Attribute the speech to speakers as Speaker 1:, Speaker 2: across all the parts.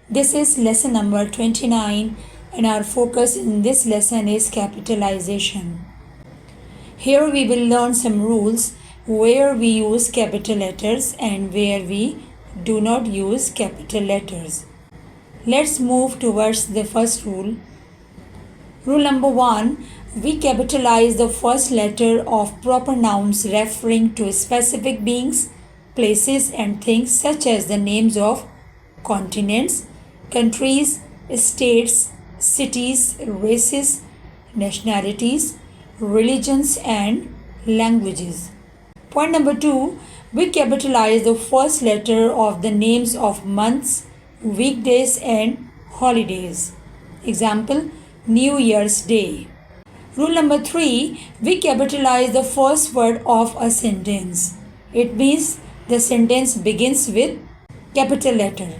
Speaker 1: This is lesson number 29 and our focus in this lesson is capitalization. Here we will learn some rules where we use capital letters and where we do not use capital letters. Let's move towards the first rule. Rule number 1. We capitalize the first letter of proper nouns referring to specific beings, places and things such as the names of continents, countries, states, cities, races, nationalities, religions and languages. Point number 2. We capitalize the first letter of the names of months, weekdays and holidays. Example, New Year's Day. Rule number 3. We capitalize the first word of a sentence. It means the sentence begins with capital letter.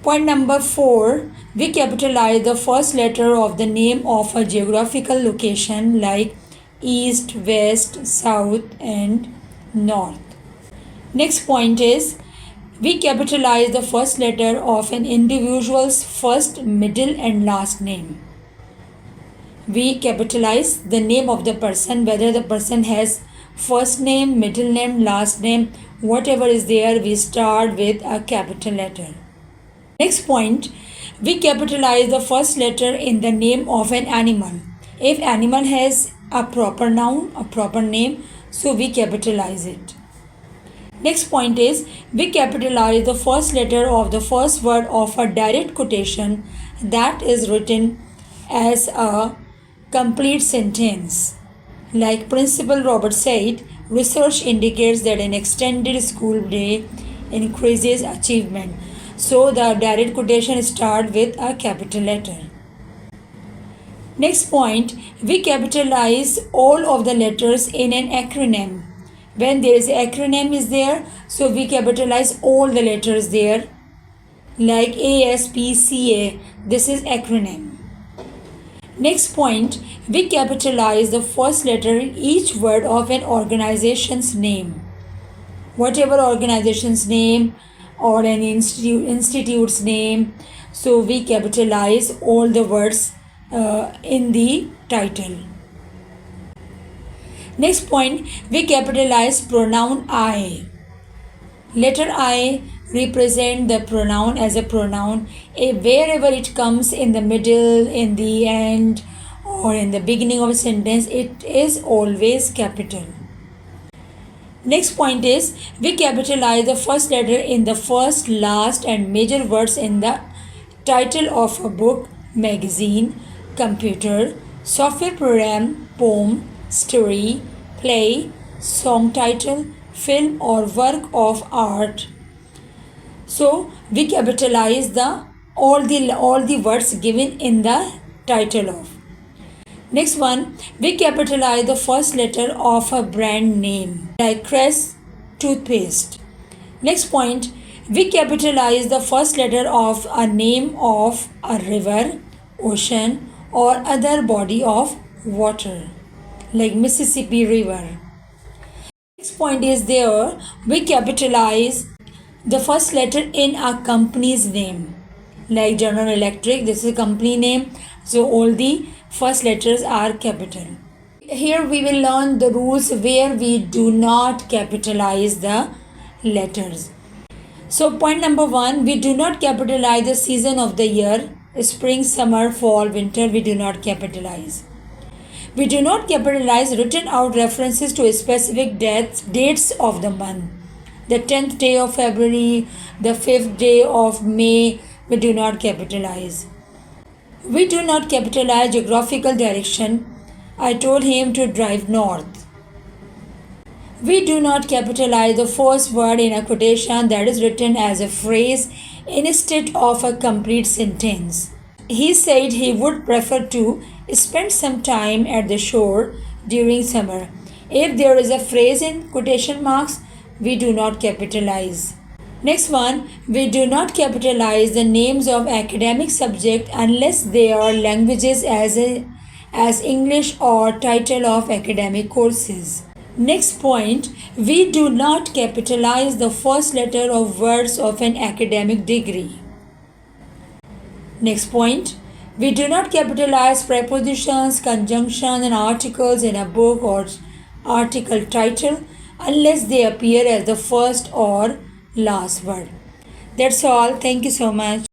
Speaker 1: Point number 4. We capitalize the first letter of the name of a geographical location like east, west, south and north. Next point is we capitalize the first letter of an individual's first, middle and last name. We capitalize the name of the person, whether the person has first name, middle name, last name, whatever is there, we start with a capital letter. Next point, we capitalize the first letter in the name of an animal. If animal has a proper noun, a proper name, so we capitalize it. Next point is we capitalize the first letter of the first word of a direct quotation that is written as a complete sentence. Like Principal Robert said, research indicates that an extended school day increases achievement. So the direct quotation starts with a capital letter. Next point, we capitalize all of the letters in an acronym. When there is an acronym is there, so we capitalize all the letters there. Like ASPCA, this is acronym. Next point, we capitalize the first letter in each word of an organization's name. Whatever organization's name or an institute's name, so we capitalize all the words in the title. Next point, we capitalize pronoun I. Letter I represent the pronoun as a pronoun. Wherever it comes in the middle, in the end or in the beginning of a sentence, it is always capital. Next point is we capitalize the first letter in the first, last and major words in the title of a book, magazine, computer, software program, poem, story, play, song title, film or work of art. So we capitalize all the words given in the title of. Next one, we capitalize the first letter of a brand name like Crest toothpaste. Next point, we capitalize the first letter of a name of a river, ocean or other body of water like Mississippi River. Next point is there, we capitalize the first letter in a company's name like General Electric, this is a company name, so all the first letters are capital. Here we will learn the rules where we do not capitalize the letters. So point number 1, we do not capitalize the season of the year, spring, summer, fall, winter, we do not capitalize. We do not capitalize written out references to specific dates of the month. The 10th day of February, the 5th day of May, we do not capitalize. We do not capitalize geographical direction. I told him to drive north. We do not capitalize the first word in a quotation that is written as a phrase instead of a complete sentence. He said he would prefer to spend some time at the shore during summer. If there is a phrase in quotation marks, we do not capitalize. Next one, we do not capitalize the names of academic subjects unless they are languages as English or title of academic courses. Next point, we do not capitalize the first letter of words of an academic degree. Next point, we do not capitalize prepositions, conjunctions, and articles in a book or article title unless they appear as the first or last word. That's all. Thank you so much.